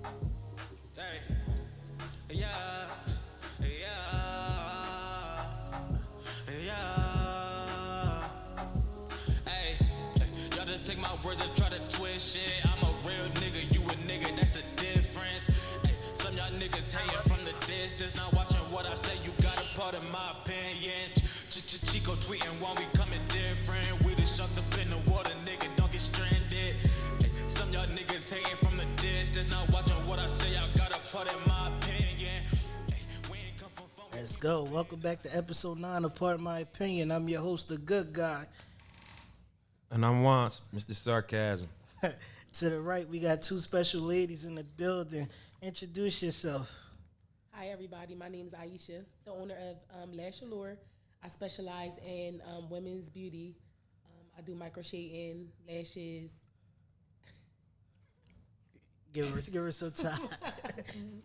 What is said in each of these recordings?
Hey, yeah, yeah, yeah. Hey, y'all just take my words and try to twist shit. I'm a real nigga, you a nigga, that's the difference. Hey, some y'all niggas hating from the distance, not watching what I say. You got a part of my opinion. Chico tweeting while we coming different. We the sharks up in the water, nigga, don't get stranded. Hey, some y'all niggas hating from the distance, not watching what I say. I got a part of my opinion. Hey, we ain't come from phone. Let's go. Welcome back to episode 9 of Part My Opinion. I'm your host, the good guy. And I'm once Mr. Sarcasm. To the right, we got two special ladies in the building. Introduce yourself. Hi, everybody. My name is Aisha, the owner of Lash Allure. I specialize in women's beauty. I do microshading, lashes, Give her some time.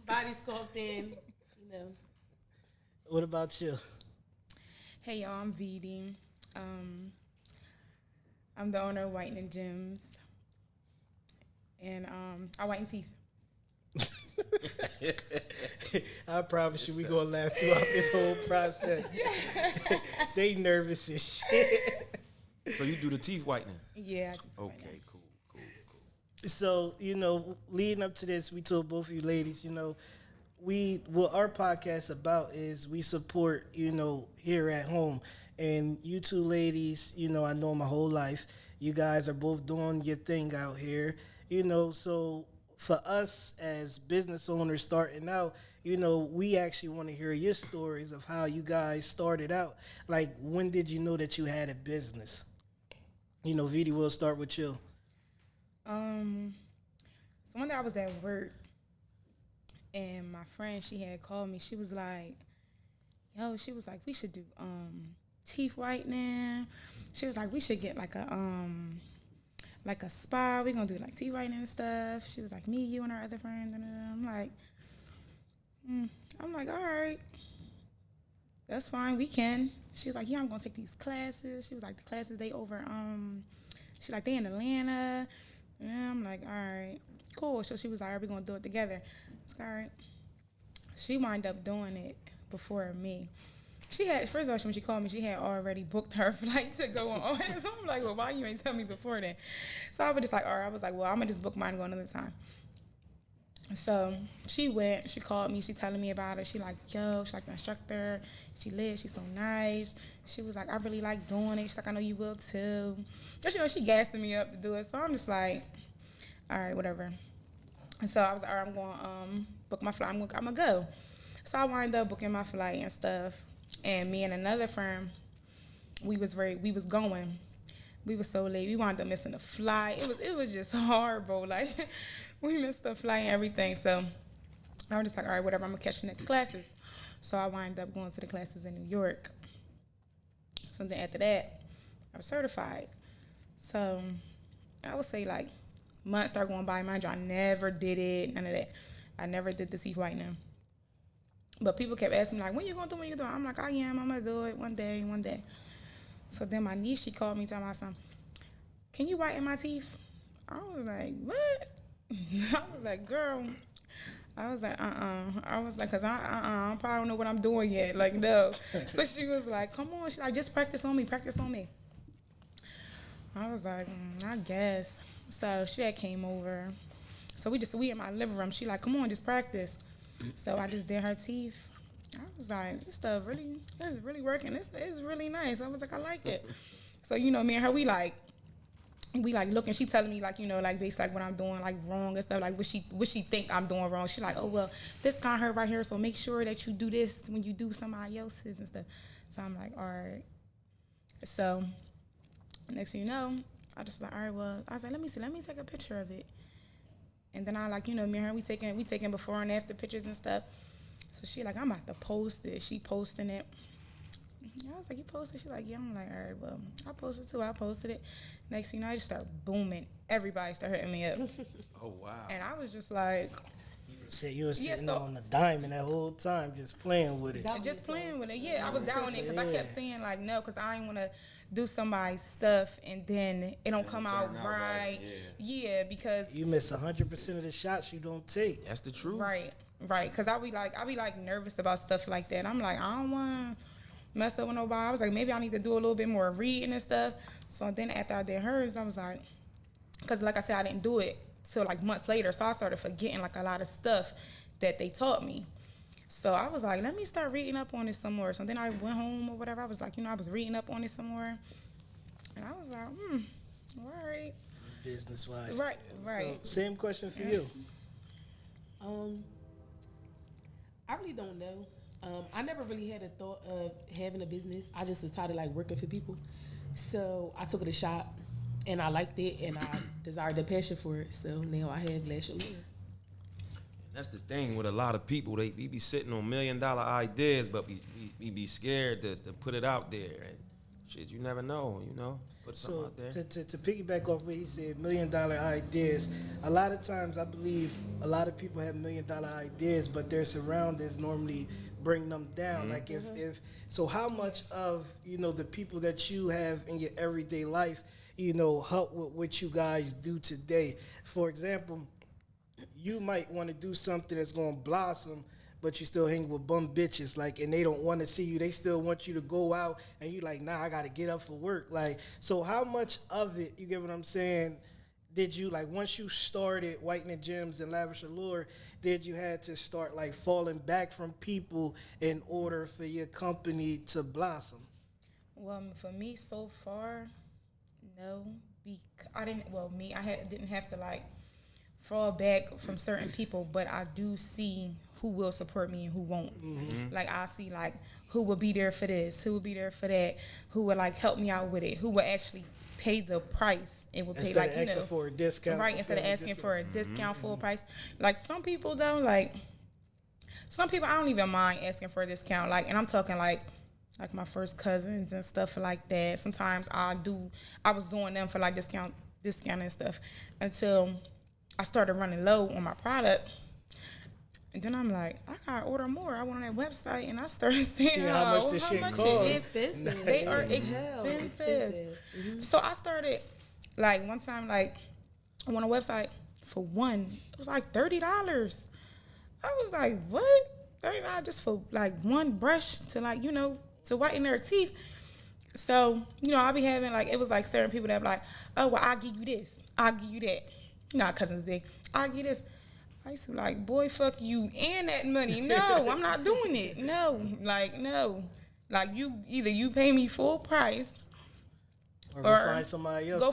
body sculpting, you know. What about you? Hey y'all, I'm VD. I'm the owner of Whitening Gems, and I whiten teeth. I promise you, we gonna laugh throughout this whole process. They nervous as shit. So you do the teeth whitening? Yeah. I can whiten Okay, them. cool. So, leading up to this, we told both of you ladies, what our podcast about is we support, here at home. And you two ladies, I know my whole life. You guys are both doing your thing out here, so for us as business owners starting out, we actually want to hear your stories of how you guys started out. Like, when did you know that you had a business? Vidi, we'll start with you. So one day I was at work, and my friend, she had called me. She was like, we should do teeth whitening. She was like, we should get like a spa. We gonna do like teeth whitening and stuff. She was like, me, you, and our other friends. And I'm like, all right, that's fine. We can. She was like, yeah, I'm gonna take these classes. She was like, the classes they over. She's like, they in Atlanta. And I'm like, all right, cool. So she was like, all right, we're gonna do it together. It's like, all right. She wound up doing it before me. She had, first of all, when she called me, she had already booked her flight to go on. So I'm like, well, why you ain't tell me before then? So I was just like, all right. I was like, well, I'm gonna just book mine and go another time. So she went, she called me, she telling me about it. She like, yo, she like the instructor. She lit, she's so nice. She was like, I really like doing it. She's like, I know you will too. So she gassing me up to do it. So I'm just like, all right, whatever. And so I was like, all right, I'm going to book my flight. I'm gonna go. So I wind up booking my flight and stuff. And me and another firm, we was going. We was so late. We wound up missing the flight. It was just horrible. Like, we missed the flight and everything. So I was just like, all right, whatever. I'm gonna catch the next classes. So I wind up going to the classes in New York. So then after that, I was certified. So I would say like months start going by. Mind you, I never did it. None of that. I never did the teeth whitening. But people kept asking me like, when you gonna do it? When you gonna do it? I'm like, I am. I'm gonna do it one day. So then my niece, she called me telling me something. Can you whiten my teeth? I was like, what? I was like, girl. I was like, I was like, cause I probably don't know what I'm doing yet. Like, no. So she was like, come on. She's like, just practice on me. I was like, I guess. So she had came over. So we in my living room. She like, come on, just practice. So I just did her teeth. I was like, this stuff it's really working. It's really nice. I was like, I like it. So, me and her, we like looking. She telling me like, like basically like what I'm doing like wrong and stuff. Like what she think I'm doing wrong. She like, oh well, this kind hurt right here. So make sure that you do this when you do somebody else's and stuff. So I'm like, all right. So next thing you know, I just like, all right, well, I was like, let me take a picture of it. And then I like, me and her, we taking before and after pictures and stuff. So she like, I'm about to post it. She posting it. I was like, you posted? She like, yeah. I'm like, all right, well, I posted too. I posted it. Next thing you know, I just start booming. Everybody start hitting me up. Oh, wow. And I was just like, You were sitting on the diamond that whole time, just playing with it. just playing with it. Yeah, I was down on it because I kept saying like no, because I didn't want to do somebody's stuff and then it don't come out turn out right. right, Yeah, because You miss 100% of the shots you don't take. That's the truth. right. Cause I be like nervous about stuff like that. I'm like, I don't want to mess up with nobody. I was like, maybe I need to do a little bit more reading and stuff. So then after I did hers, I was like, cause like I said, I didn't do it till like months later. So I started forgetting like a lot of stuff that they taught me. So I was like, let me start reading up on this some more. So then I went home or whatever. I was like, I was reading up on it some more. And I was like, all right. Business wise. Right. So, same question for you. I really don't know. I never really had a thought of having a business. I just was tired of like working for people. So I took it a shot and I liked it and I desired the passion for it. So now I have Lash Allure. That's the thing with a lot of people. We be sitting on $1 million ideas, but we be scared to put it out there. And shit, you never know, Put something So out there. to piggyback off what he said, $1 million ideas. A lot of times, I believe a lot of people have $1 million ideas, but their surroundings normally bring them down. Like if so, how much of the people that you have in your everyday life, help with what you guys do today? For example, you might want to do something that's going to blossom, but you still hang with bum bitches, and they don't want to see you. They still want you to go out, and you like, nah, I got to get up for work. So how much of it, you get what I'm saying, did you, once you started Whitening Gems and Lavish Allure, did you had to start, falling back from people in order for your company to blossom? Well, for me so far, no. I didn't have to, fall back from certain people, but I do see who will support me and who won't. I see who will be there for this, who will be there for that, who will help me out with it, who will actually pay the price and will pay Instead of asking for a discount. right, instead of asking for a discount full price. Some people though, some people I don't even mind asking for a discount. And I'm talking like my first cousins and stuff like that. Sometimes I was doing them for discount and stuff until I started running low on my product. And then I'm like, I gotta order more. I went on that website and I started seeing how much this shit costs. It's expensive. They are Hell, expensive. So I started one time I went on a website for one. It was $30. I was like, what? $30 just for one brush to to whiten their teeth. So I'll be having it was certain people that be like, oh well, I'll give you this, I'll give you that. Our cousins big. I'll give you this. I used to be like, boy, fuck you and that money. No, I'm not doing it. No. No. You pay me full price. Or go find somebody else. Go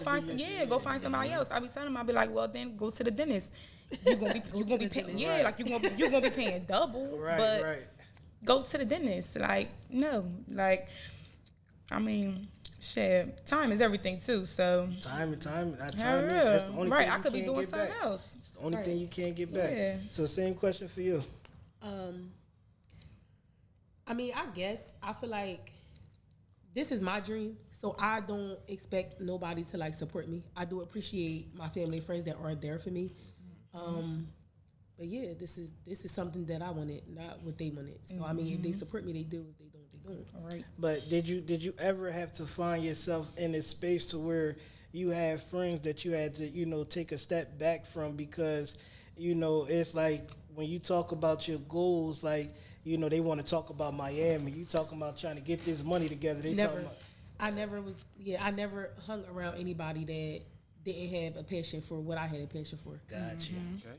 find somebody else. I be telling them, I be like, well then go to the dentist. You're gonna be paying you're gonna be paying double. Right, but right. go to the dentist. No. I mean, shit, time is everything too. So time. That's the only right, thing I you could be can't doing get something back. else. It's the only thing you can't get back. Yeah. So same question for you. I mean, I guess I feel like this is my dream, so I don't expect nobody to support me. I do appreciate my family and friends that are there for me. But yeah, this is something that I wanted, not what they wanted. So I mean, if they support me, they do. If they don't, they don't. All right. But did you ever have to find yourself in a space to where you have friends that you had to take a step back from because it's when you talk about your goals, they want to talk about Miami. You talking about trying to get this money together. They Never. talking about. I never hung around anybody that didn't have a passion for what I had a passion for. Got you. Okay.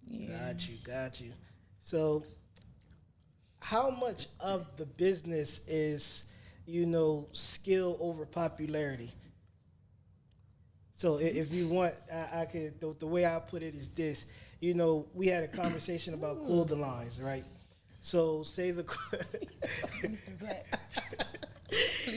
Yeah. Got you. So, how much of the business is, skill over popularity? So, if you want, I could. The way I put it is this. We had a conversation about clothing lines, right? So, say the.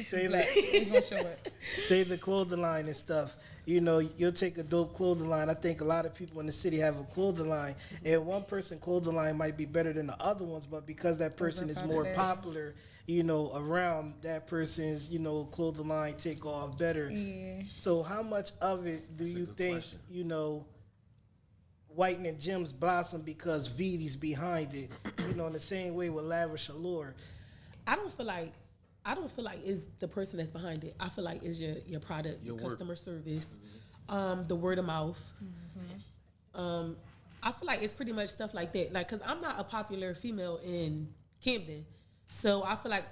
Say the clothing line and stuff. You'll take a dope clothing line. I think a lot of people in the city have a clothing line, and one person clothing line might be better than the other ones, but because that person is more popular, around that person's, clothing line take off better. Yeah. So how much of it do you think, question. Whitening Gems blossom because VD's behind it? In the same way with Lavish Allure. I don't feel like I don't feel like it's the person that's behind it. I feel like it's your product, your customer service, the word of mouth. I feel like it's pretty much stuff like that. Like, cause I'm not a popular female in Camden, so I feel like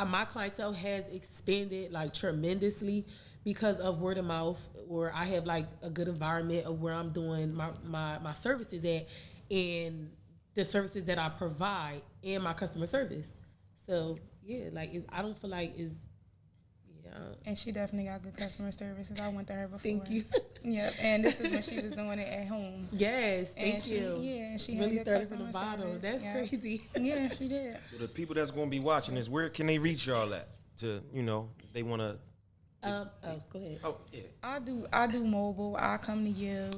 my clientele has expanded like tremendously because of word of mouth, where I have like a good environment of where I'm doing my services at, and the services that I provide, and my customer service. So yeah, like I don't feel like it's. And she definitely got good customer service. I went to her before. Thank you. Yep. And this is when she was doing it at home. Yes, thank you. Yeah, and she really had good started from the customer bottom. service. That's crazy. Yeah, she did. So the people that's going to be watching this, where can they reach y'all at? To, they want to. Go ahead. Oh, yeah. I do mobile. I'll come to you,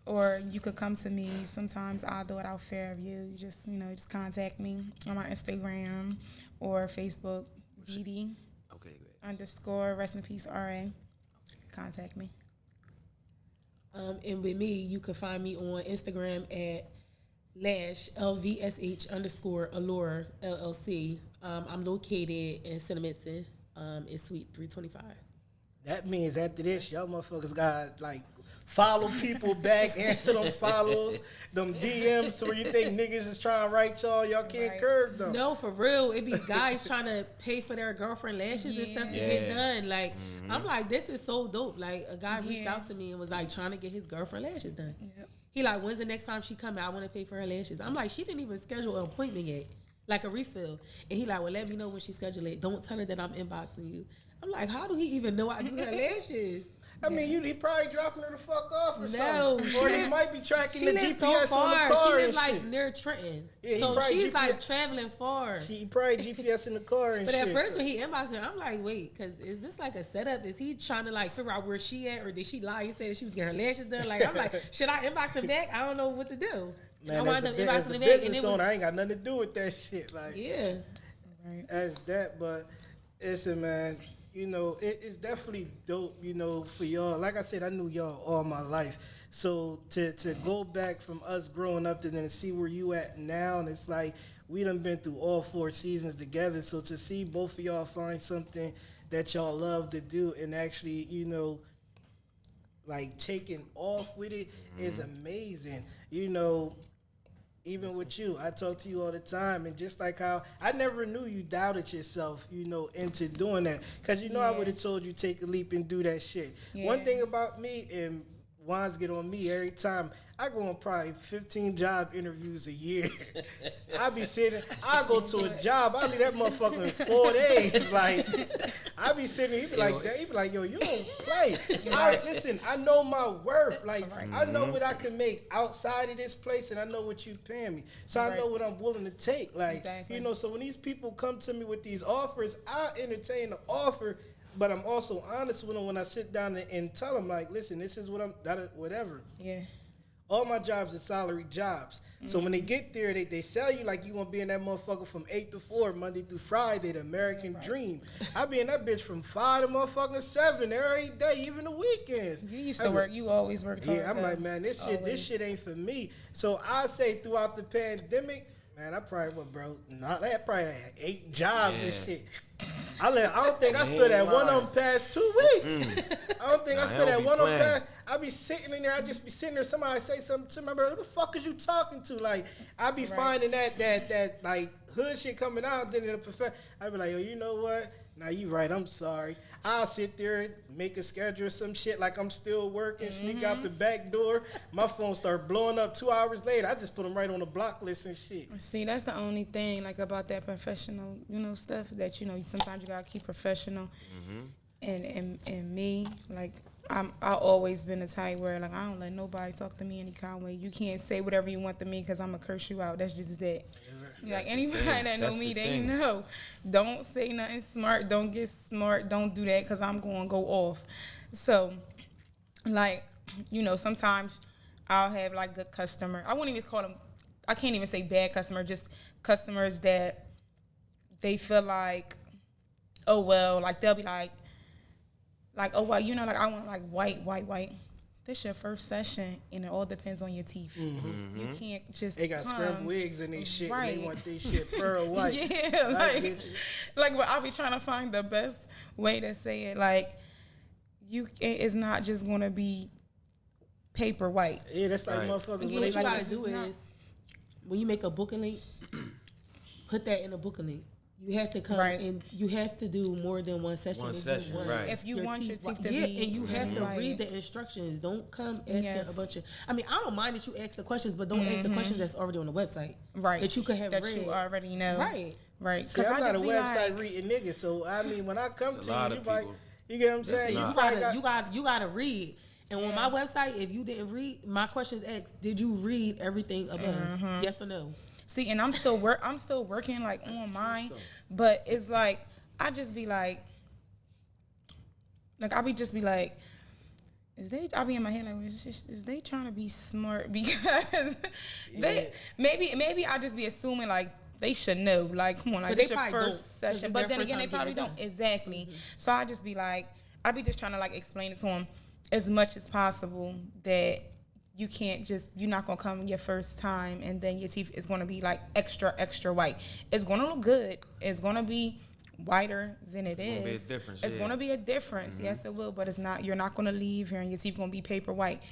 or you could come to me. Sometimes I'll do it out Fairview. You just contact me on my Instagram or Facebook, VD. Okay, great. _ rest in peace RA. Contact me. And with me, you can find me on Instagram at LVSH_Allure LLC. I'm located in Cinnaminson, in Suite 325. That means after this, y'all motherfuckers got like follow people back, answer them follows, them DMs to where you think niggas is trying to write y'all can't curve them. No, for real. It be guys trying to pay for their girlfriend lashes and stuff to get done. Like, I'm like, this is so dope. Like, a guy reached out to me and was like trying to get his girlfriend lashes done. Yep. He like, when's the next time she come out? I want to pay for her lashes. I'm like, she didn't even schedule an appointment yet, like a refill. And he like, well, let me know when she schedule it. Don't tell her that I'm inboxing you. I'm like, how do he even know I do her lashes? I mean, he probably dropping her the fuck off or No, something. Or he might be tracking she the lives GPS so far. on the car She and lives like shit. near Trenton. Yeah, so probably she's like GPS traveling far. He probably GPS in the car and But shit. at first when he inboxed her, I'm like, wait, because is this like a setup? Is he trying to like figure out where she at, or did she lie and say that she was getting her lashes done? Like, I'm like, should I inbox him back? I don't know what to do. Man, I wound as up a inboxing him back, and business it was owner, I ain't got nothing to do with that shit. Like, yeah. as that, but listen, man, it's definitely dope, for y'all. Like I said, I knew y'all all my life. So to go back from us growing up to then see where you at now, and it's like we done been through all 4 seasons together. So to see both of y'all find something that y'all love to do and actually, like taking off with it is amazing. Even with you, I talk to you all the time, and just like how I never knew you doubted yourself, into doing that. Because, I would have told you take a leap and do that shit. Yeah. One thing about me, and Wands get on me every time, I go on probably 15 job interviews a year. I be sitting, I go to a job, I leave that motherfucker in 4 days. Like, I be sitting, he be like, yo, you don't play. Listen, I know my worth. Like, I know what I can make outside of this place, and I know what you paying me. So I know what I'm willing to take. Like, so when these people come to me with these offers, I entertain the offer, but I'm also honest with them when I sit down and tell them, like, listen, this is what whatever. Yeah. All my jobs are salary jobs. So when they get there, they sell you like you gonna be in that motherfucker from 8 to 4, Monday through Friday, the American dream. I be in that bitch from 5 to motherfucking 7 every day, even the weekends. You used to work. You always worked hard. Yeah, I'm like, man, this shit ain't for me. So I say throughout the pandemic, man, I probably I probably had 8 jobs and shit. I don't think I stood at one of them past 2 weeks. I don't think I stood at one of them past. I be sitting in there. I just be sitting there. Somebody say something to me. I'm like, who the fuck is you talking to? Like, I be finding that like hood shit coming out. Then in a profession, I be like, yo, you know what? Nah, you right. I'm sorry. I'll sit there, make a schedule or some shit like I'm still working, sneak out the back door. My phone start blowing up 2 hours later. I just put them right on the block list and shit. See, that's the only thing, like, about that professional, stuff that, sometimes you gotta keep professional. And me, like, I always been the type where, like, I don't let nobody talk to me any kind of way. You can't say whatever you want to me because I'm going to curse you out. That's just that. Like, anybody that know me, they know. Don't say nothing smart. Don't get smart. Don't do that because I'm going to go off. So, like, sometimes I'll have, like, good customer. I wouldn't even call them, I can't even say bad customer, just customers that they feel like, oh, well, like, they'll be like, oh, well, like, I want, like, white. this your first session, and it all depends on your teeth. You can't just They got come. scrub wigs and they shit, and Right. they want their shit pearl white. Yeah, I like, get you. like, but I'll be trying to find the best way to say it. Like, it's not just gonna be paper white. Yeah, that's like Right. motherfuckers Again, when what they you like. gotta do it's not- is when you make a booking link, put that in a booking link. You have to come Right. and you have to do more than one session. One if you session, want right. If you want your teeth white. to yeah, be and you have to white. read the instructions. Don't come asking Yes. a bunch of. I mean, I don't mind that you ask the questions, but don't ask the questions that's already on the website. Right. That you could have that read. you already know. Right. Right. See, I'm not a be website like, reading nigga, so I mean, when I come It's a to lot you, of you like, people. you get what I'm saying? not. You probably you gotta read. And on my website, if you didn't read, my question is asked: did you read everything above? Yes or no? see, and I'm still working like on mine, but it's like I just be like I be just be like, I be in my head like, is they trying to be smart because they maybe I just be assuming like they should know, like, come on, like But this they your probably don't, first 'cause session, it's but their then first again they time probably getting it don't done. exactly. So I just be like, I be just trying to like explain it to them as much as possible that you're not gonna come your first time and then your teeth is gonna be like extra white. It's gonna look good. It's gonna be whiter than it It's gonna be a is. difference, It's yeah. gonna be a difference. Yes, it will, but it's not. You're not gonna leave here and your teeth gonna be paper white.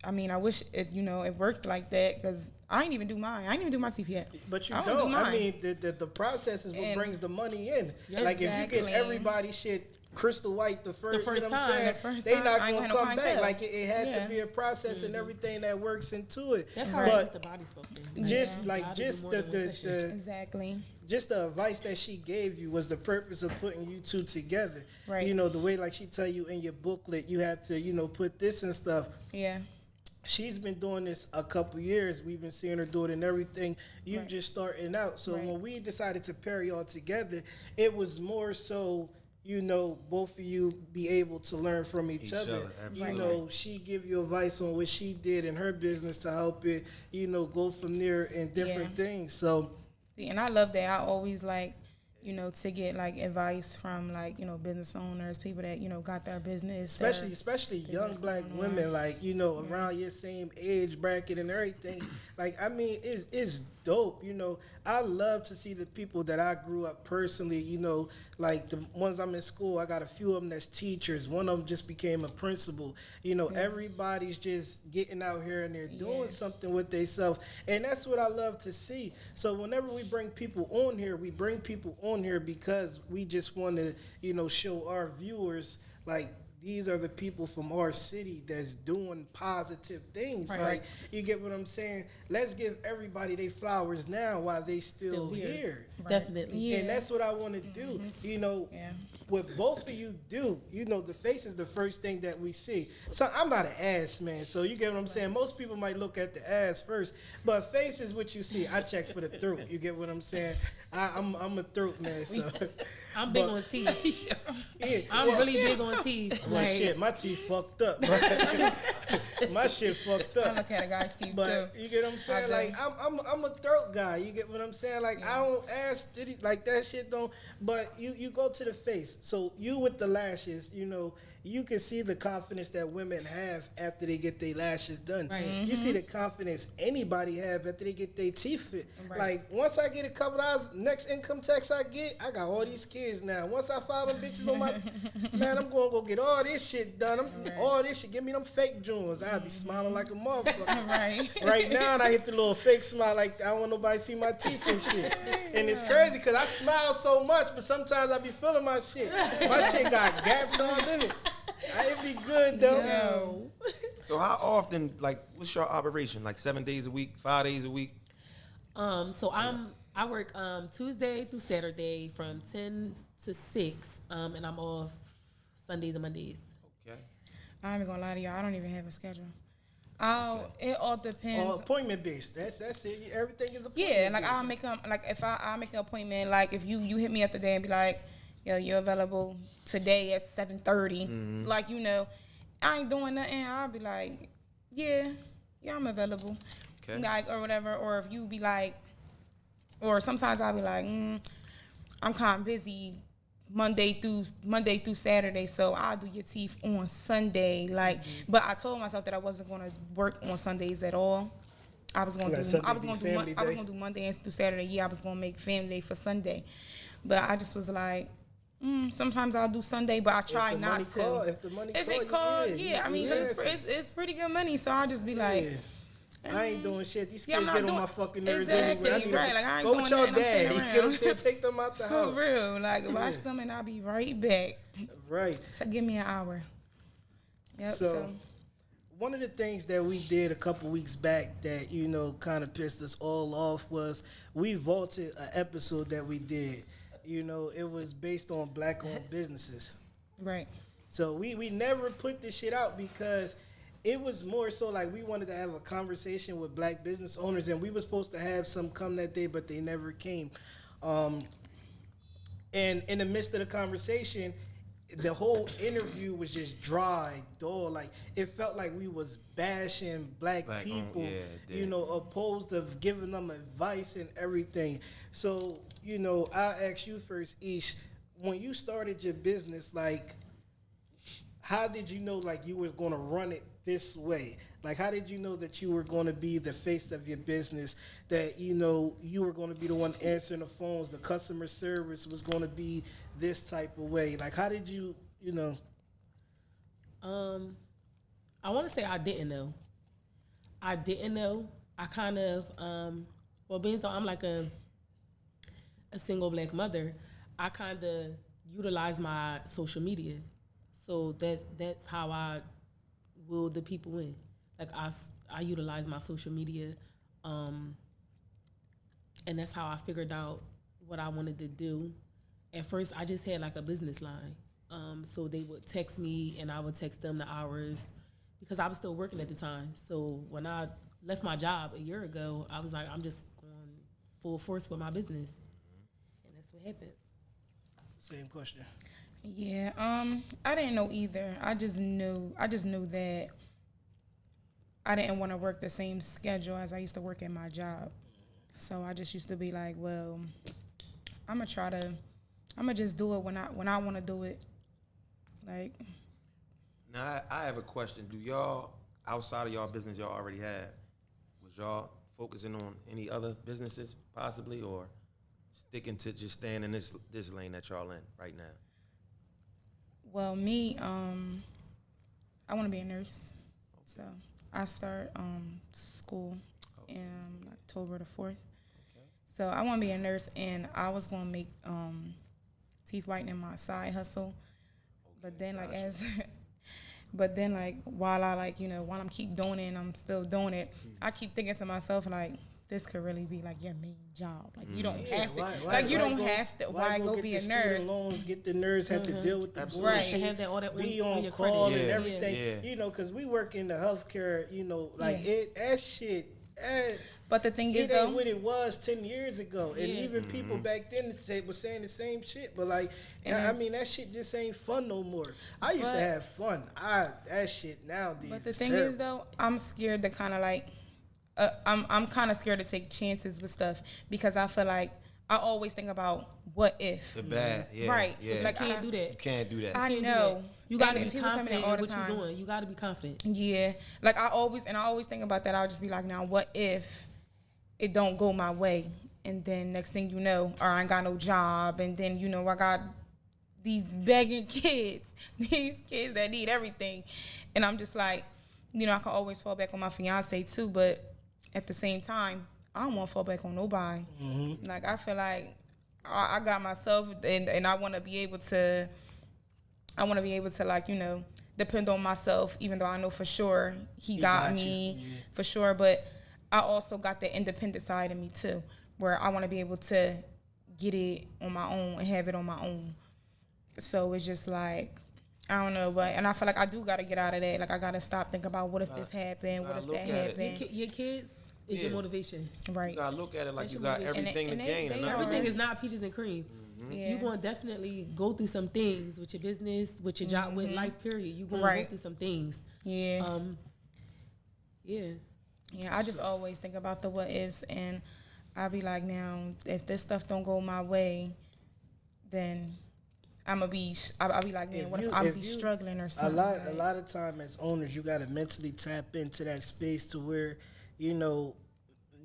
I mean, I wish it worked like that because I ain't even do mine. I ain't even do my teeth yet. But you I don't. do I mine. mean, the process is what And- brings the money in. Yeah, like if you exactly. get everybody shit crystal white the first, first you know what I'm time. saying? The first They time, not I ain't gonna got no come back. clientele. Like it has Yeah. to be a process and everything that works into it. That's how it is but with the body sculpting. just You like gotta do just more the, than one session. Exactly. just the advice that she gave you was the purpose of putting you two together. Right. You know, the way like she tell you in your booklet, you have to, put this and stuff. Yeah. She's been doing this a couple years. We've been seeing her do it and everything. You Right. just starting out. So Right. when we decided to pair y'all together, it was more so, both of you be able to learn from each other. absolutely. She give you advice on what she did in her business to help it, go from there and different Yeah. things. So And I love that. I always like, to get like advice from like, business owners, people that, got their business. especially young black women, like around your same age bracket and everything. Like, I mean, it's dope. I love to see the people that I grew up personally. Like the ones I'm in school, I got a few of them that's teachers. One of them just became a principal. Everybody's just getting out here and they're doing something with themselves, and that's what I love to see. So whenever we bring people on here, we bring people on here because we just want to, show our viewers like these are the people from our city that's doing positive things. Right. Like, you get what I'm saying? Let's give everybody their flowers now while they still here. Definitely. Yeah. And that's what I want to do. Yeah. What both of you do, the face is the first thing that we see. So I'm not an ass man, so you get what I'm saying? Most people might look at the ass first, but face is what you see. I check for the throat. You get what I'm saying? I'm a throat man, so I'm big on teeth. yeah. I'm really big on teeth. Well, Like, shit, my teeth fucked up. My shit fucked I up. look at a guy's teeth But too. you get what I'm saying? I do. Like I'm a throat guy. You get what I'm saying? Like I don't ask like that shit don't. But you go to the face. So you with the lashes, you can see the confidence that women have after they get their lashes done. Right. You see the confidence anybody have after they get their teeth fit. Right. Like once I get a couple dollars, next income tax I get, I got all these kids now. Once I file them bitches on my man, I'm gonna go get all this shit done. All this shit, give me them fake joints. I'll be smiling like a motherfucker. Right. Right now, and I hit the little fake smile like I don't want nobody to see my teeth and shit. And it's crazy because I smile so much, but sometimes I be feeling my shit. My shit got gaps all in it. It be good though. no. So how often, like, what's your operation? Like 7 days a week, 5 days a week? So I work Tuesday through Saturday from 10 to 6, and I'm off Sundays and Mondays. Okay. I ain't gonna lie to y'all. I don't even have a schedule. It all depends. Appointment based. That's it. Everything is appointment. Yeah, like based. I'll make if I make an appointment, like if you hit me up today and be like, yo, you're available today at 7:30, like I ain't doing nothing. I'll be like, yeah, I'm available, Okay. like or whatever. Or if you be like, or sometimes I'll be like, I'm kind of busy Monday through Saturday, so I'll do your teeth on Sunday. Like, but I told myself that I wasn't gonna work on Sundays at all. I was gonna do Monday and through Saturday. Yeah, I was gonna make family day for Sunday, but I just was like, sometimes I'll do Sunday, but I try not to. If the money call, I mean, cause it's pretty good money, so I'll just be like. I ain't doing shit. These Yeah, kids get on my fucking nerves exactly, anyway. Right, like I ain't go going with your there, dad. You get what I'm saying? Take them out the house. For real, like watch them and I'll be right back. Right. So give me an hour. Yep. So one of the things that we did a couple weeks back that, you know, kind of pissed us all off was we vaulted an episode that we did. You know, it was based on black-owned businesses. Right. So we never put this shit out because it was more so like we wanted to have a conversation with black business owners, and we were supposed to have some come that day, but they never came. And in the midst of the conversation, the whole interview was just dry, dull. Like it felt like we was bashing black people, you know, opposed to giving them advice and everything. So, you know, I'll ask you first, Ish, when you started your business, like, how did you know like you were going to run it this way? Like, how did you know that you were going to be the face of your business, that, you know, you were going to be the one answering the phones, the customer service was going to be this type of way? Like, how did you, you know? I want to say I didn't know. I kind of, well, being though I'm like a single black mother, I kind of utilize my social media. So that's how I will the people in. Like I utilize my social media, and that's how I figured out what I wanted to do. At first, I just had like a business line. So they would text me, and I would text them the hours because I was still working at the time. So when I left my job a year ago, I was like, I'm just going full force with my business, and that's what happened. Same question. Yeah, I didn't know either. I just knew that I didn't want to work the same schedule as I used to work at my job. So I just used to be like, well, I'm gonna just do it when I want to do it. Like, now I have a question. Do y'all, outside of y'all business y'all already had, was y'all focusing on any other businesses possibly, or sticking to just staying in this lane that y'all in right now? well, me, I want to be a nurse. So I start school in October the 4th. Okay. So I want to be a nurse, and I was going to make teeth whitening my side hustle. But then, like, while I'm keep doing it and I'm still doing it, I keep thinking to myself, like, this could really be like your main job. Like, you don't have to. Why go be a nurse? Loans, get the nurse, have to deal with the bullshit, right. Have that all that be on on your call credit. and everything. Yeah. You know, because we work in the healthcare. You know, like that shit. But the thing is, it ain't what it was 10 years ago, and even people back then were saying the same shit. But like, I mean, that shit just ain't fun no more. I used to have fun. That shit nowadays. But the is thing terrible. is, though, I'm scared to kind of like, I'm kind of scared to take chances with stuff because I feel like I always think about what if. The bad, yeah, right? Yeah. Like, You can't do that. You can't do that. I Can't do know. that. You gotta And be people tell me that confident all in the what you're time. doing. You gotta be confident. Yeah, like I always think about that. I'll just be like, now what if it don't go my way, and then next thing you know, or I ain't got no job, and then I got these begging kids, these kids that need everything, and I'm just like, I can always fall back on my fiance too, but at the same time, I don't want to fall back on nobody. Mm-hmm. Like I feel like I got myself, and I want to be able to. I want to be able to depend on myself, even though I know for sure he got me for sure. But I also got the independent side of me too, where I want to be able to get it on my own and have it on my own. So it's just like, I don't know, and I feel like I do got to get out of that. Like I got to stop thinking about what if this happened, what if that happened. Your kids is your motivation. Right. You gotta look at it like That's you your got motivation. everything to gain. they and are. nothing. Everything is not peaches and cream. Yeah. You're going to definitely go through some things with your business, with your job, with life, period. You're going to go through some things. Yeah. Yeah. Yeah, I just always think about the what ifs, and I'll be like, now, if this stuff don't go my way, then I'll be like, man, what if I'm be struggling or something? A lot of time as owners, you got to mentally tap into that space to where, you know,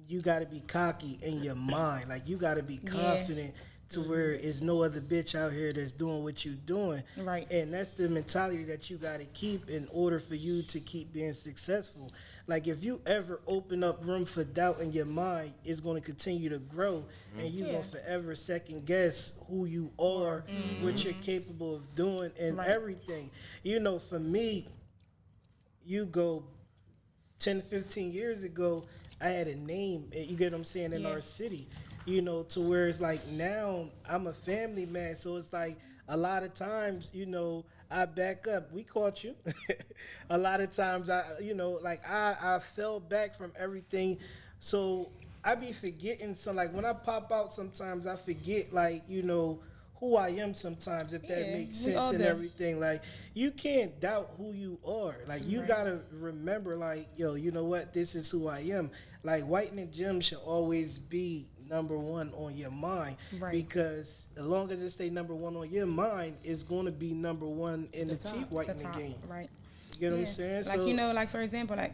you got to be cocky in your mind. Like, you got to be confident to where there's no other bitch out here that's doing what you doing. Right. And that's the mentality that you got to keep in order for you to keep being successful. Like, if you ever open up room for doubt in your mind, it's going to continue to grow, and you're going to forever second guess who you are, what you're capable of doing, and everything. You know, for me, you go 10, 15 years ago, I had a name, you get what I'm saying, in our city, you know, to where it's like now I'm a family man. So it's like a lot of times, you know, I back up. We caught you. A lot of times I fell back from everything. So I be forgetting like when I pop out sometimes I forget, like, you know, who I am sometimes, if that makes sense and everything. Like, you can't doubt who you are. Like, you gotta remember, like, yo, you know what? This is who I am. Like, whitening the gym should always be number one on your mind, because as long as it stay number one on your mind, it's going to be number one in the teeth whitening game. Right. You get what I'm saying? Like, you know, like, for example, like,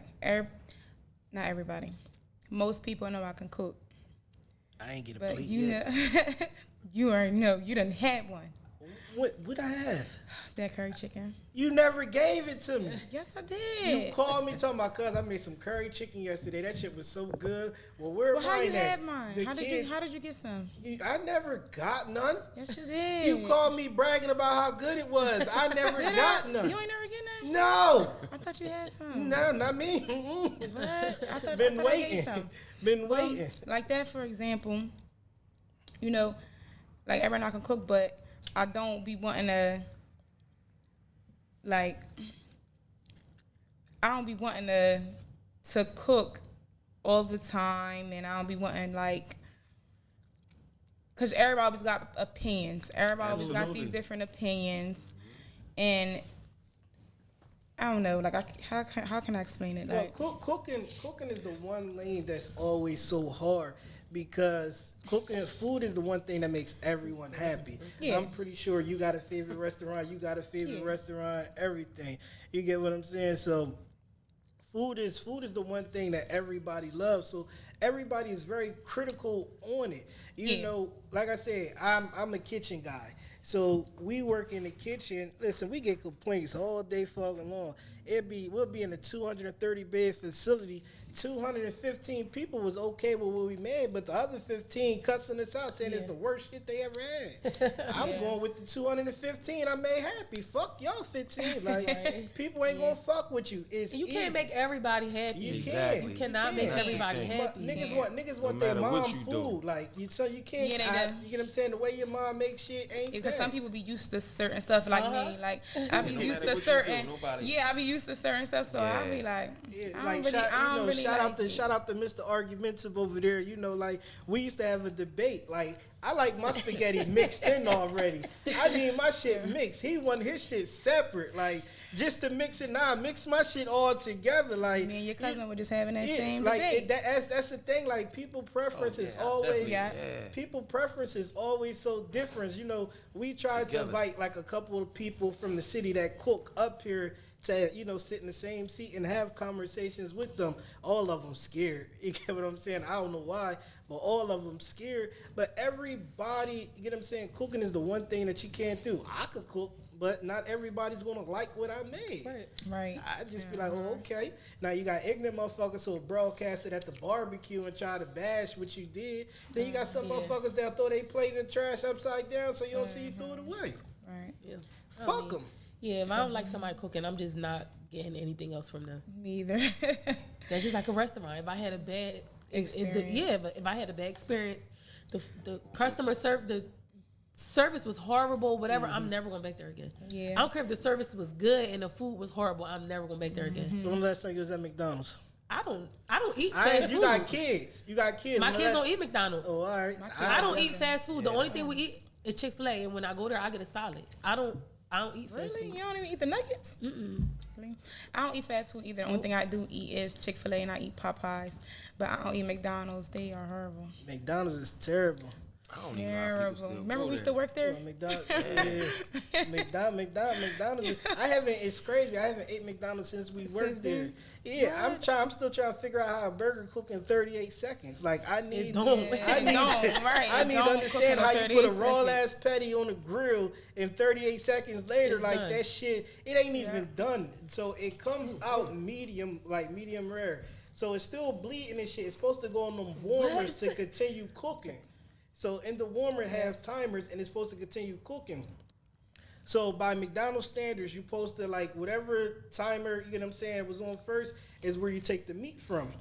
not everybody. Most people know I can cook. I ain't get a But plate you yet. know, you already know. You done had one. What I have? That curry chicken. You never gave it to me. Yes, I did. You called me talking about, cuz I made some curry chicken yesterday. That shit was so good. Well, where Well, how mine you at? had mine? How did you get some? I never got none. Yes, you did. You called me bragging about how good it was. I never got none. You ain't never get none? No. I thought you had some. No, not me. What? I thought Been I waiting. gave some. Been waiting. Like that, for example, you know, like everyone I can cook, but I don't be wanting to, like, I don't be wanting to cook all the time, and I don't be wanting, like, because everybody always got opinions. Everybody always got these different opinions, and I don't know, like, how can I explain it? Like, Well, cooking is the one lane that's always so hard, because food is the one thing that makes everyone happy. Yeah. I'm pretty sure you got a favorite restaurant, you got a favorite restaurant, everything. You get what I'm saying? So food is the one thing that everybody loves. So everybody is very critical on it. You know, like I said, I'm a kitchen guy. So we work in the kitchen. Listen, we get complaints all day fucking long. We'll be in a 230 bed facility. 215 people was okay with what we made, but the other 15 cussing us out, saying it's the worst shit they ever had. I'm going with the 215 I made happy. Fuck y'all 15. Like, people ain't gonna fuck with you. You can't make everybody happy. You Exactly. You cannot make everybody thing. happy. But niggas want No their matter mom what you do. food. Like, so you can't. Yeah, they do. You get what I'm saying? The way your mom makes shit ain't because that. some people be used to certain stuff, like me. Like, I be No used matter to what you do, certain. nobody- I be used to certain stuff, so I be like, Yeah, I like, don't really shout like out to it. shout out to Mr. Argumentative over there. You know, like, we used to have a debate. Like, I like my spaghetti mixed in already. I need my shit mixed. He want his shit separate. Like, just to mix it now, mix my shit all together. Like, Me and your cousin were just having that yeah, same like debate. that's the thing. Like, people preference is always definitely. people preference is always so different. You know, we tried to invite like a couple of people from the city that cook up here to, you know, sit in the same seat and have conversations with them. All of them scared. You get what I'm saying? I don't know why, but all of them scared. But everybody, you get what I'm saying? Cooking is the one thing that you can't do. I could cook, but not everybody's gonna like what I made. Right. I just be like, oh, okay. Now you got ignorant motherfuckers who broadcast it at the barbecue and try to bash what you did. Then you got some motherfuckers that throw their plate in the trash upside down so you don't see you throw it away. Right. Yeah. Fuck them. Yeah, if I don't like somebody cooking, I'm just not getting anything else from them. Me either. That's just like a restaurant. If I had a bad Experience. but if I had a bad experience, the the service was horrible, whatever, I'm never going back there again. Yeah. I don't care if the service was good and the food was horrible, I'm never going back there again. So when the last time you was at McDonald's? I don't eat fast You food. got kids. You got kids. My When the kids last- don't eat McDonald's. Oh, all right. I don't eat fast food. The only thing we eat is ChickfilA, and when I go there, I get a salad. I don't eat fast Really? food. You don't even eat the nuggets? Really? I don't eat fast food either. The only thing I do eat is ChickfilA, and I eat Popeyes. But I don't eat McDonald's. They are horrible. McDonald's is terrible. I don't even know how people Terrible. still Remember go we there. used to work there? McDonald's. McDonald's. I haven't. It's crazy. I haven't ate McDonald's since we worked there. then? Yeah, I'm still trying to figure out how a burger cook in 38 seconds. Like I need. don't. I need. Right. I It need to don't understand cook how in you put a 38 raw seconds. ass patty on the grill and 38 seconds later, It's like done. that shit. It ain't even done. So it comes out medium, like medium rare. So it's still bleeding and shit. It's supposed to go on them warmers to continue cooking. So in the warmer it has timers and it's supposed to continue cooking. So by McDonald's standards, you supposed to like whatever timer, you know what I'm saying, was on first is where you take the meat from.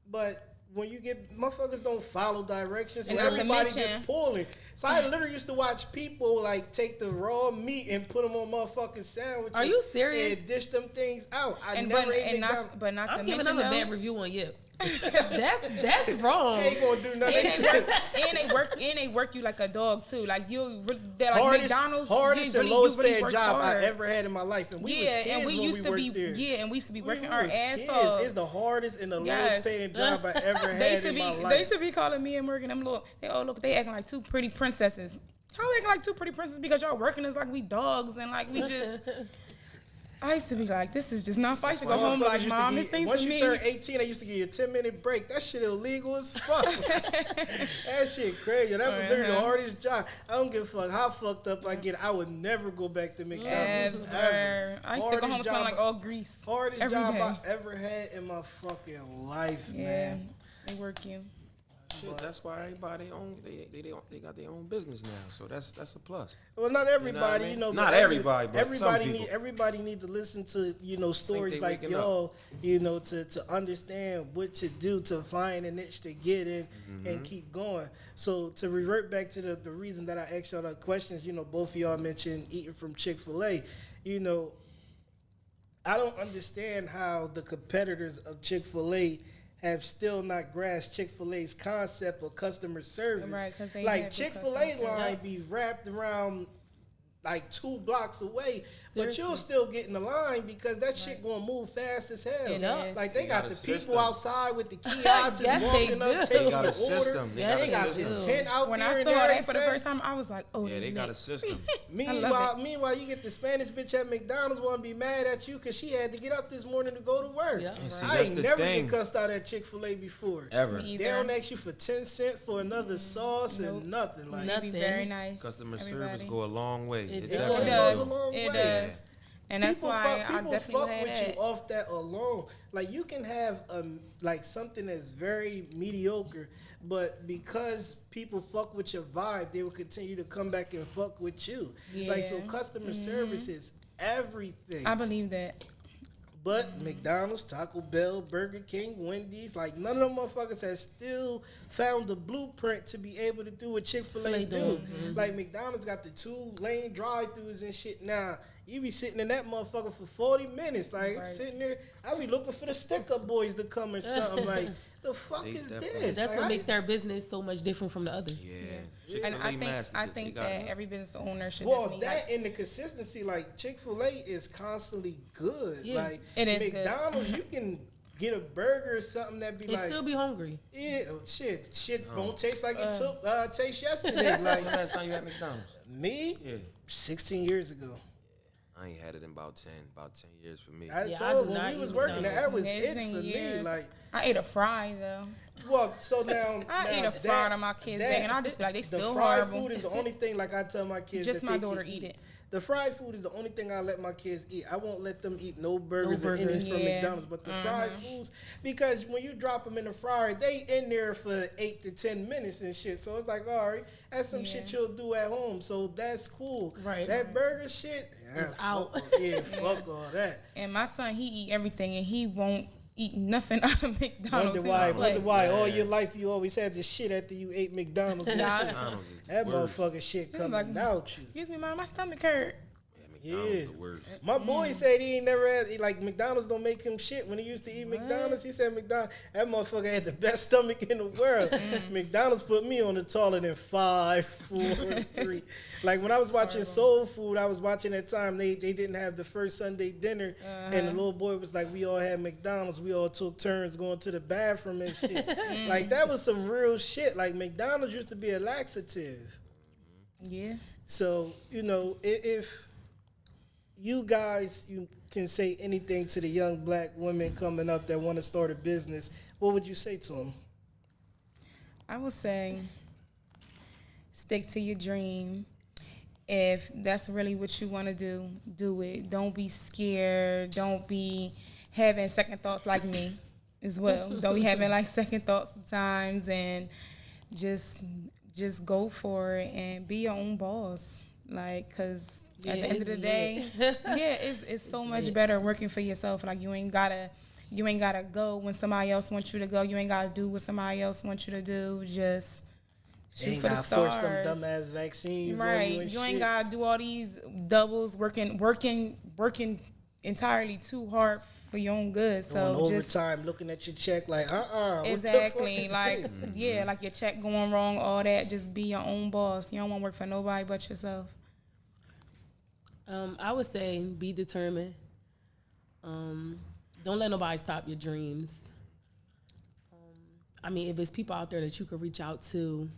But when you get, motherfuckers don't follow directions, so And not to everybody mention- just pulling. So I literally used to watch people like take the raw meat and put them on motherfucking sandwiches. Are you serious? And dish them things out. I And never but, ate and McDonald's. not, but not I'm to giving mention them a though, bad review on Yip. That's wrong. They ain't gonna do nothing. and they work you like a dog too. Like they're like McDonald's. hardest you and really, lowest you really paid work job hard. I ever had in my life. And we was kids and we when used to worked be there. and we used to be We working our was ass kids. off. It's the hardest and the Yes. lowest paying job I ever They had used to in be my they life. used to be calling me and Morgan them little. They acting like two pretty princesses. How we acting like two pretty princesses because y'all working us like we dogs and like we just. I used to be like, this is just not fun. I used to go home Motherfuckers like, used to Mom, give- this ain't once for you me. turn 18, they used to give you a 10-minute break. That shit illegal as fuck. That shit crazy. That was literally the hardest job. I don't give a fuck how fucked up I get. I would never go back to McDonald's. Ever. I used to go home Hardest smelling job- like all grease. Hardest every job day. I ever had in my fucking life, Yeah, man. they work you. Shit, that's why everybody they got their own business now. So that's a plus. Well, not everybody, mean? but Not everybody, but some people. everybody need to listen to, stories they like waking up. y'all, to understand what to do to find a niche to get in and keep going. So to revert back to the reason that I asked y'all the questions, both of y'all mentioned eating from Chick-fil-A. I don't understand how the competitors of Chick-fil-A have still not grasped Chick-fil-A's concept of customer service. Right, 'cause they like have good Chick-fil-A customer line service. be wrapped around like 2 blocks away, but Seriously. you'll still get in the line because that shit gonna move fast as hell. It does. Like they They got got the a people system. outside with the kiosks Yes, they walking up, do. taking They got the a system. order. They Yes, They got they the do. tent out When there I and saw that for the everything. first time, I was like, oh, Yeah, they got a system. Meanwhile, you get the Spanish bitch at McDonald's want to be mad at you because she had to get up this morning to go to work. Yeah. And see, I that's ain't the never thing. been cussed out at Chick-fil-A before. Ever. Me They either. don't ask you for 10 cents for another sauce and nothing. Like Nothing. Be very nice. Customer everybody. service go a long way. It It definitely does. does. a long It way. does. And that's people why fuck, I people definitely fuck had with that. you off that alone. Like you can have like something that's very mediocre, but because people fuck with your vibe, they will continue to come back and fuck with you. Like so, Yeah. customer service is everything. I believe that. But McDonald's, Taco Bell, Burger King, Wendy's, like none of them motherfuckers has still found the blueprint to be able to do what Chick-fil-A do. Like McDonald's got the 2-lane drive-thrus and shit now. You be sitting in that motherfucker for 40 minutes. Like Right. sitting there, I be looking for the stick-up boys to come or something. Like, the fuck They is definitely- this? That's Like, what I- makes their business so much different from the others. Yeah. And Chick-fil-A mastered I it. They think got that it. every business owner should Well, definitely that and the consistency, like Chick-fil-A is constantly good. Yeah. Like It is good. McDonald's, you can get a burger or something that be And like, still be hungry. yeah, shit won't taste like it tastes yesterday. When the Like last time you had McDonald's? me, Yeah. 16 years ago. I ain't had it in about 10 years for me. I Yeah, I told do when not we was eat working, that was It's it been for me. years. Like, I ate a fry though. well, so now I eat a fry on my kids' bag, and I just be like, they still the fried horrible. food is the only thing. Like I tell my kids, Just that my they daughter can eat it. The fried food is the only thing I let my kids eat. I won't let them eat no burgers or burgers. anything from Yeah. McDonald's. But the fried foods, because when you drop them in the fryer, they in there for 8 to 10 minutes and shit. So it's like, all right, that's some shit you'll do at home. So that's cool. Right. That burger shit, It's fuck out. all- Yeah, fuck all that. And my son, he eat everything, and he won't eat nothing out of McDonald's. Wonder why all your life you always had this shit after you ate McDonald's. and Nah. shit. McDonald's is the That worst. motherfucking shit I'm coming like, out you. excuse me, mom, my stomach hurt. Yeah, McDonald's the worst. My boy said he ain't never had, like, McDonald's don't make him shit. When he used to eat McDonald's, he said McDonald's, that motherfucker had the best stomach in the world. McDonald's put me on the taller than 5, 4, 3. Like, when I was watching Soul Food, I was watching that time, they didn't have the first Sunday dinner, and the little boy was like, we all had McDonald's, we all took turns going to the bathroom and shit. Like, that was some real shit. Like, McDonald's used to be a laxative. Yeah. So, you know, if you guys, you can say anything to the young black women coming up that want to start a business, what would you say to them? I would say stick to your dream. If that's really what you want to do it. Don't be scared. Don't be having second thoughts like me as well. Don't be having like second thoughts sometimes, and just go for it and be your own boss. Like, cause at the end of the day, it's so much better working for yourself. Like, you ain't gotta go when somebody else wants you to go. You ain't gotta do what somebody else wants you to do. Just shoot Ain't for the gotta force stars. them dumbass vaccines on Right. you and You shit. ain't gotta do all these doubles, working entirely too hard for your own good. So Doing just overtime, looking at your check like, exactly, like like your check going wrong, all that. Just be your own boss. You don't want to work for nobody but yourself. I would say be determined. Don't let nobody stop your dreams. I mean, if there's people out there that you could reach out to,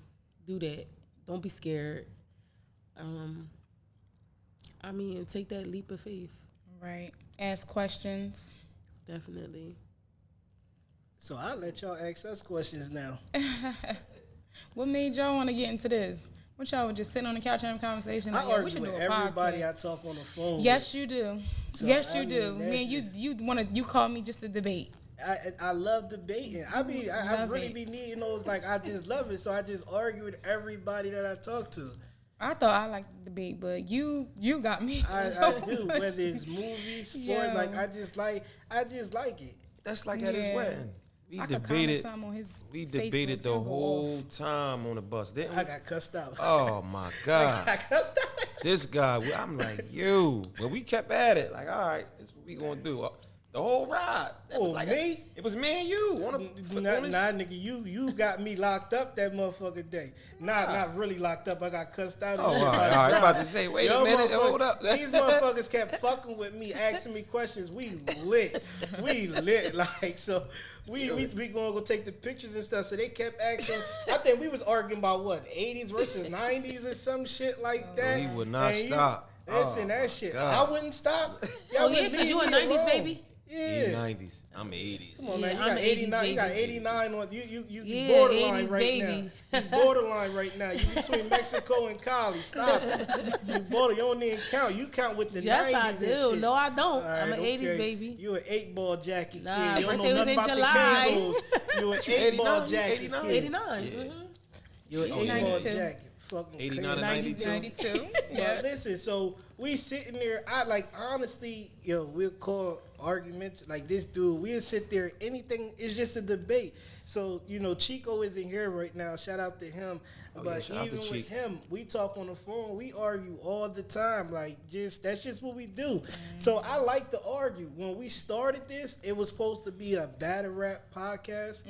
do that. Don't be scared. I mean, take that leap of faith. Right. Ask questions. Definitely. So I'll let y'all ask us questions now. What made y'all want to get into this? What y'all would just sit on the couch and have a conversation? I Like, yeah, we argue should with do a everybody podcast. I talk on the phone Yes, you do. So, Yes, I you do. mean, Man, that's you call me just to debate. I love debating. I Love really it. be needing those, like, I just love it. So I just argue with everybody that I talk to. I thought I liked debate, but you got me. I do. Whether it's movies, sport, Yo. like I just like it. That's like at his Yeah. wedding. We I could comment debated. something on his We Facebook, debated the he'll go whole off. time on the bus, didn't we? I got cussed out. Oh my I God. got cussed out. This guy, I'm like, you. But we kept at it. Like, all right, this is what we gonna do. The whole ride. That was Oh, like me? It was me and you. On Nah, nigga, you got me locked up that motherfucking day. Not really locked up. I got cussed out. And Oh, shit. all right. Like, All right. nah. I'm about to say, wait a Yo, minute. motherfucker- Hold up. These motherfuckers kept fucking with me, asking me questions. We lit. Like, so we gonna go take the pictures and stuff. So they kept asking. I think we was arguing about what, 80s versus 90s or some shit like that. He would not And you- stop. Listen, Oh, that my shit. God. I wouldn't stop. Oh, yeah, 'cause you a 90s baby? Yeah. 90s. I'm 80s. Come on, Yeah, man. You I'm got an 89. 80s You got baby. 89 on you Yeah, borderline 80s right baby. now. You borderline right now. You between Mexico and Cali. Stop it. You don't even count. You count with the Yes, 90s I and do. shit. No, I don't. All I'm right, an 80s okay. baby. You an 8-ball jacket Nah, kid. You don't birthday know was nothing in about July. the Kangos. You an 8-ball 89? jacket 89? kid. 89. Yeah. Mhm. You an Oh, yeah. 8-ball 92. jacket. Fucking 89 and crazy. 92. 92. Yeah, listen, so we sitting there, I like honestly, we'll call arguments like this dude, we'll sit there, anything, it's just a debate. So, Chico isn't here right now, shout out to him. Oh, yeah, But shout out to even with Chico. him, we talk on the phone, we argue all the time, like that's just what we do. So I like to argue. When we started this, it was supposed to be a battle rap podcast.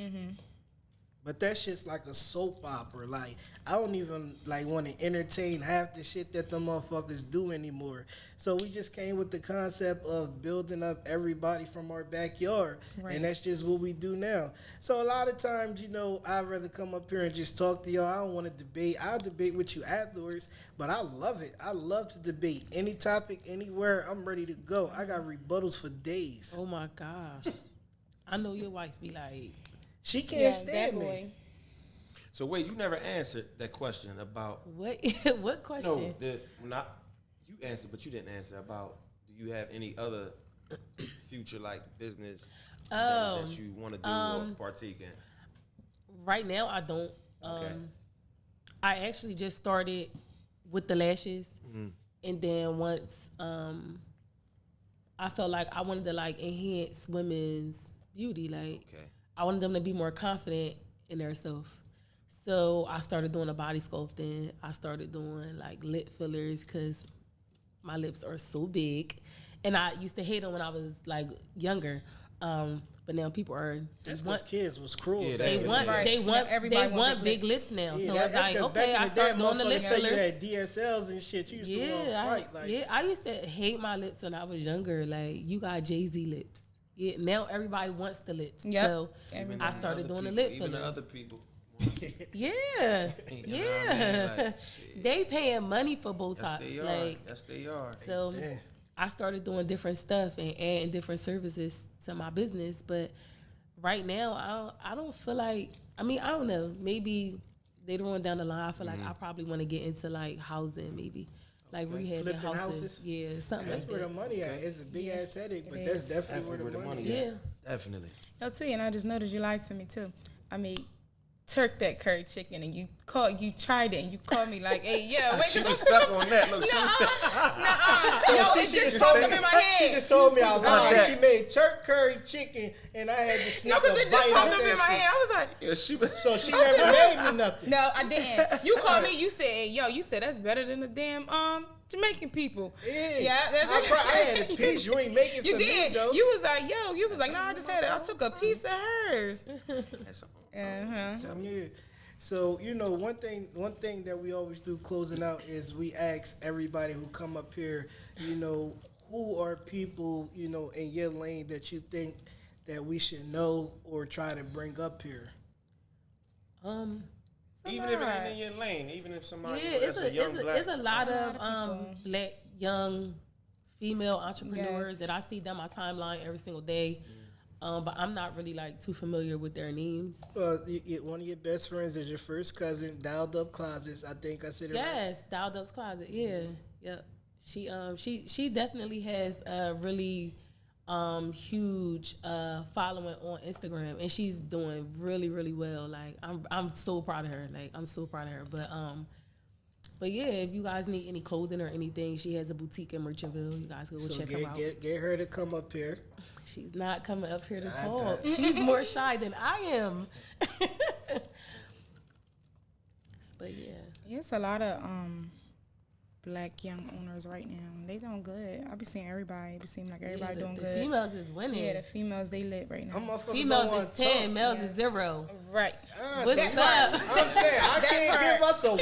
But that shit's like a soap opera. Like, I don't even want to entertain half the shit that the motherfuckers do anymore. So we just came with the concept of building up everybody from our backyard. Right. And that's just what we do now. So a lot of times, I'd rather come up here and just talk to y'all. I don't want to debate. I'll debate with you afterwards. But I love it. I love to debate. Any topic, anywhere, I'm ready to go. I got rebuttals for days. Oh my gosh. I know your wife be like, She can't Yeah, stand that me. boy. So wait, you never answered that question about what? What question? you answered, but you didn't answer about do you have any other future like business that you want to do or partake in? Right now, I don't. Okay. I actually just started with the lashes, and then once I felt like I wanted to enhance women's beauty, Okay. I wanted them to be more confident in themselves. So I started doing a body sculpting. I started doing lip fillers because my lips are so big, and I used to hate them when I was like younger. But now people are That's because kids was cruel. Yeah, they want Everybody want big lips now. Yeah, so that's it's like, 'cause okay, back I in the day, start doing the lip motherfuckers tell you fillers. had DSLs and shit. You used to want to fight. Like, I used to hate my lips when I was younger. Like, you got Jay-Z lips. Yeah, now everybody wants the lips. Yep. So Everybody. I started Other doing the people, lip even the fillers. other people. Yeah, You know what I mean? Like, shit. they paying money for Botox. Yes, they are. Like, Yes, they are. so man. I started doing different stuff and adding different services to my business. But right now, I don't feel like. I mean, I don't know. Maybe later on down the line, I feel like I probably want to get into like housing, maybe like rehabbing flipping houses. houses? Yeah, something That's like where the that. money at. It's a big ass headache, but It that's is. definitely where the money Yeah. Definitely. No, too, and I just noticed you lied to me too. I mean, turk that curry chicken, and you tried it, and you called me like, "Hey, yeah, wait, She 'cause was I'm stuck on that. Look, she was stuck. Yo, So it just popped up in my She head. just told me I lied. that. She made turk curry chicken, and I had to sneak No, a because it just bite popped out up in my that shit. head. I was like, Yeah, she was. So she never made me nothing. no, I didn't. You called me. You said, "Yo," you said that's better than the damn Jamaican people. Yeah, that's I had a piece. You ain't making You for did. me though. You was like, "Yo," you was like, "No, I just had it. I took a piece of hers." That's- Yeah. So one thing that we always do closing out is we ask everybody who come up here, who are people in your lane that you think that we should know or try to bring up here. Even if it ain't in your lane, even if somebody Yeah, that's a young black. it's a lot of people. black young female entrepreneurs Yes. that I see down my timeline every single day. But I'm not really like too familiar with their names. One of your best friends is your first cousin, Dialed Up Closets. I think I said it right. Yes, Dialed Up's Closet. Yeah, yep. She definitely has a really huge following on Instagram, and she's doing really, really well. Like I'm so proud of her. But yeah, if you guys need any clothing or anything, she has a boutique in Merchantville. You guys can go So check her out. get her to come up here. She's not coming up here to I talk. She's more shy than I am. But yeah. It's a lot of black young owners right now. They doing good. I be seeing everybody. It be seeming like everybody the doing good. females is winning. Yeah, the females they lit right Them now. motherfuckers don't females wanna is 10, talk. males is 0. Right. What's so up? I'm saying I can't give us a 1.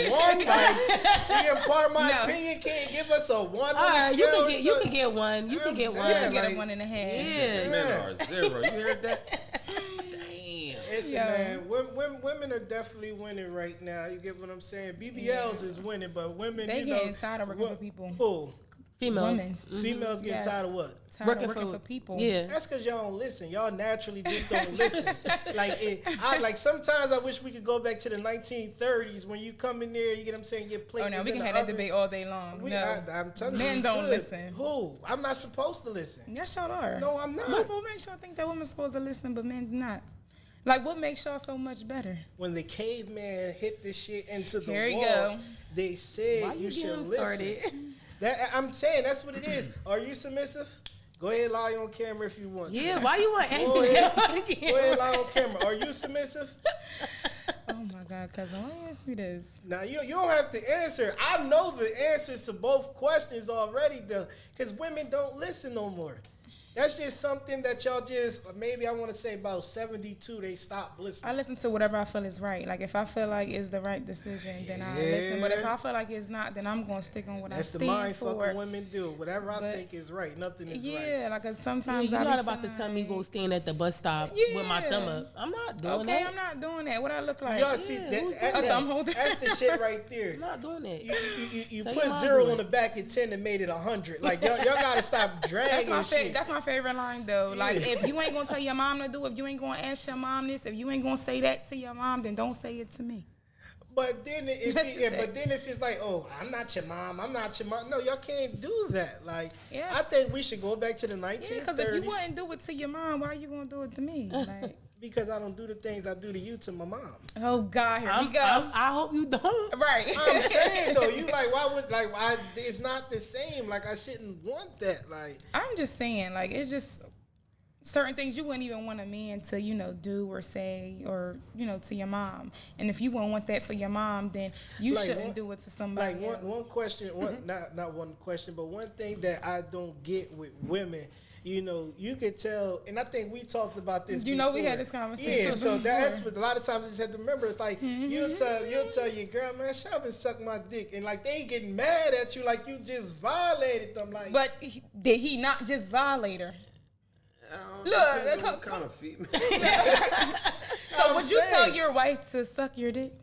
Like, you impart my No. opinion, can't give us a 1 All on right, the you scale. can get one. You I'm can get saying, one. I get like- a 1.5. Yeah. Men are 0. You heard that? Listen, Yo. man, women are definitely winning right now. You get what I'm saying? BBLs is winning, but women, They getting tired of working for people. Who? Females. Women. Females getting Yes. tired of what? Tired of working for people. Yeah. That's because y'all don't listen. Y'all naturally just don't listen. Like sometimes I wish we could go back to the 1930s when you come in there, you get what I'm saying, your plate. Oh no, is we in can the have that oven. debate all day long. I'm telling Men you, don't good. listen. Who? I'm not supposed to listen. Yes, y'all are. No, I'm not. What makes y'all think that women's supposed to listen, but men do not? Like, what makes y'all so much better? When the caveman hit this shit into the Here you walls, go. they said Why you you should getting listen. started? I'm saying that's what it is. Are you submissive? Go ahead, lie on camera if you want. to. Yeah, why you want to ask Go me ahead. that Go again? ahead, lie on camera. Are you submissive? Oh my God, cousin, why you ask me this? Now you don't have to answer. I know the answers to both questions already, though, because women don't listen no more. That's just something that y'all just maybe I want to say about 72 they stopped listening. I listen to whatever I feel is right. Like, if I feel like it's the right decision, then I listen. But if I feel like it's not, then I'm going to stick on what That's I the stand mind for. fucking women do. Whatever I But- think is right, nothing is right. Yeah, like, 'cause Yeah, sometimes you're I not be about to feeling tell me go like, stand at the bus stop with my thumb Yeah. up. I'm not doing okay, that. I'm not doing that. What I look like? Y'all see Yeah, that, who's that- doing that? I'm holding- that's the shit right there. I'm not doing that. You Tell put your mom 0 do on it. the back of 10 and made it 100. Like y'all gotta stop dragging shit. That's my favorite line though. Like, Yeah. if you ain't gonna tell your mom to do, if you ain't gonna ask your mom this, if you ain't gonna say that to your mom, then don't say it to me. But then if it's like, oh, I'm not your mom, no, y'all can't do that. Like, Yes. I think we should go back to the 1930s Yeah, because if you wouldn't do it to your mom, why you gonna do it to me? Like, because I don't do the things I do to you to my mom. oh God, here we go. I hope you don't. Right. I'm saying though, you like, why it's not the same. Like, I shouldn't want that. Like, I'm just saying, like, it's just certain things you wouldn't even want a man to, do or say or, to your mom. And if you wouldn't want that for your mom, then you shouldn't do it to somebody else. One question, not one question, but one thing that I don't get with women, you could tell, and I think we talked about this before. We had this conversation. Yeah, so that's what a lot of times you just have to remember. It's like, you'll tell your girl, man, shut up and suck my dick. And like, they getting mad at you like you just violated them. Like, but did he not just violate her? Look, what kind of female. So would you tell your wife to suck your dick?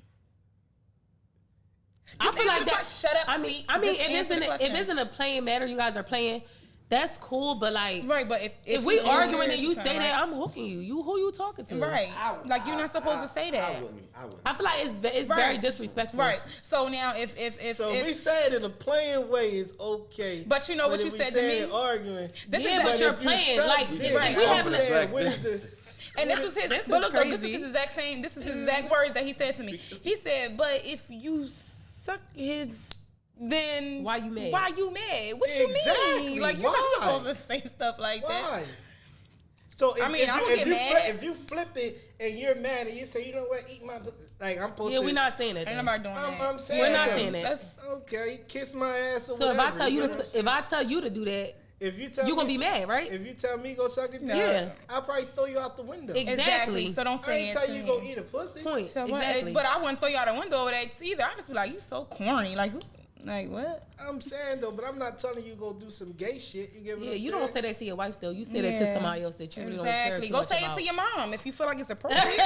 I feel like that. Shut up. I mean, if it's in a playing matter, you guys are playing. That's cool, but like, right? But if we arguing and you say that, I'm hooking you. Who you talking to? Right? Like you're not supposed to say that. I wouldn't. I feel like it's very disrespectful. Right. So now if we say it in a playing way is okay. But you know what you said to me? Arguing. But you're playing like right. We having what is this? And this was his. But look, though, this is his exact same. This is his exact words that he said to me. He said, "But if you suck his." Then why you mad? What you mean? Like you're not supposed to say stuff like that. So if, I don't get mad. If you flip it and you're mad and you say, you know what, eat my like I'm supposed to. Yeah, we're not saying that. Ain't nobody doing that. I'm saying we're not saying that. That's okay. Kiss my ass or so whatever. if I tell you to do that, if you tell you're gonna be mad, right? If you tell me go suck it, yeah, I'll probably throw you out the window. Exactly. So don't say it. I ain't tell you go eat a pussy. Point. So exactly. But I wouldn't throw you out the window over that either. I just be like, you so corny. Like who? Like what? I'm saying though, but I'm not telling you go do some gay shit. You get what I'm saying? You don't say that to your wife though. You say that to somebody else that you really don't care too Go much say about. it to your mom if you feel like it's appropriate.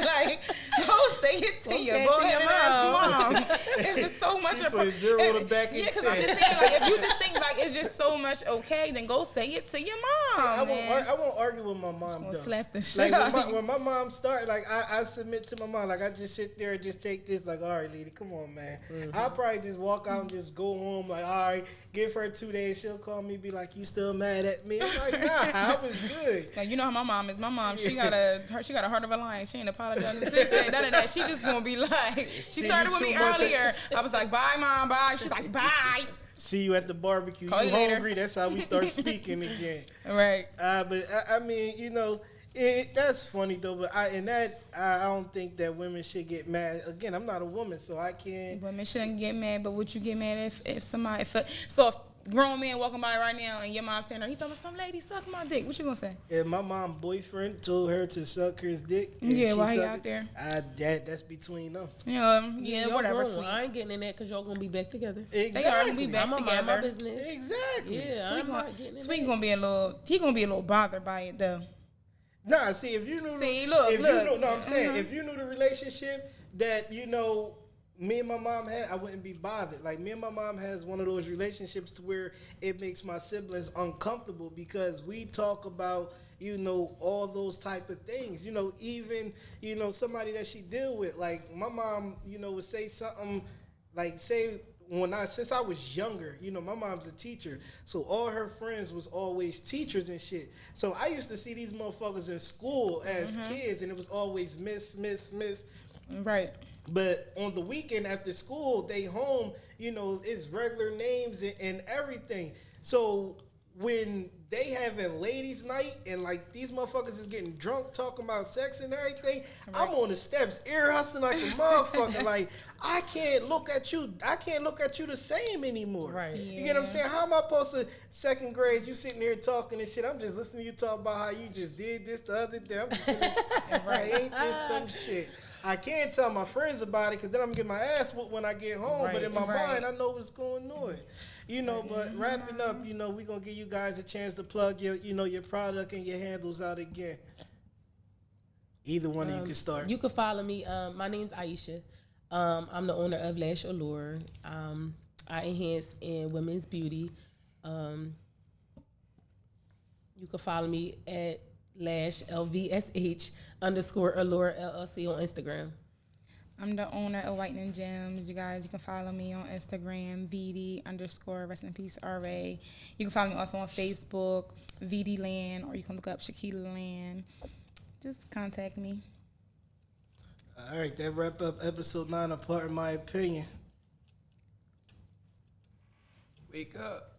Like go say it to your mom. If it's so much she put zero on the back. Yeah, because I'm just saying, like, if you just think like it's just so much okay, then go say it to your mom. I won't argue with my mom though. Slap the shit out of you. When my mom started, like I submit to my mom. Like I just sit there and just take this. Like, all right, lady, come on, man. I'll probably just walk out and just go home. Like, all right, give her 2 days. She'll call me, be like, you still mad at me? I'm like, nah, I was good. Now, you know how my mom is. My mom, she got a heart of a lion. She ain't apologizing. She said none of that. She just gonna be like, she started with me earlier. I was like, bye, mom, bye. She's like, bye. See you at the barbecue. Call you later. Hungry? That's how we start speaking again. Right. But I mean, that's funny though. But I don't think that women should get mad. Again, I'm not a woman, so I can't. Women shouldn't get mad, but would you get mad if grown man walking by right now and your mom saying, he's talking some lady suck my dick? What you gonna say? If my mom boyfriend told her to suck his dick, yeah, why he out there? That's between them. Yeah, whatever. I ain't getting in that because y'all gonna be back together. Exactly. They are gonna be back I'm together. Mind my business. Exactly. Yeah, I'm not getting in. Tweet gonna be a little bothered by it though. Nah, see if you knew. I'm saying if you knew the relationship that me and my mom had, I wouldn't be bothered. Like, me and my mom has one of those relationships to where it makes my siblings uncomfortable because we talk about, all those type of things. Even, somebody that she deal with. Like, my mom, would say something, like, since I was younger, my mom's a teacher. So all her friends was always teachers and shit. So I used to see these motherfuckers in school as kids, and it was always miss. Right. But on the weekend after school, they home, it's regular names and everything. So when they having ladies' night and like these motherfuckers is getting drunk talking about sex and everything, right. I'm on the steps ear hustling like a motherfucker. Like I can't look at you the same anymore. Right. Yeah. You get what I'm saying? How am I supposed to second grade? You sitting here talking and shit. I'm just listening to you talk about how you just did this the other day. I'm just right. Ain't this some shit? I can't tell my friends about it because then I'm gonna get my ass whooped when I get home. Right. But in my mind, I know what's going on. But wrapping up, we're gonna give you guys a chance to plug your product and your handles out again. Either one of you can start. You can follow me. My name's Aisha. I'm the owner of Lash Allure. I enhance in women's beauty. You can follow me at Lash LVSH _Allure LLC on Instagram. I'm the owner of Whitening Gems. You guys, you can follow me on Instagram, VD _ rest in peace RA. You can follow me also on Facebook, VD Land, or you can look up ChickfilA Land. Just contact me. All right, that wrap up episode 9 of Part in My Opinion. Wake up.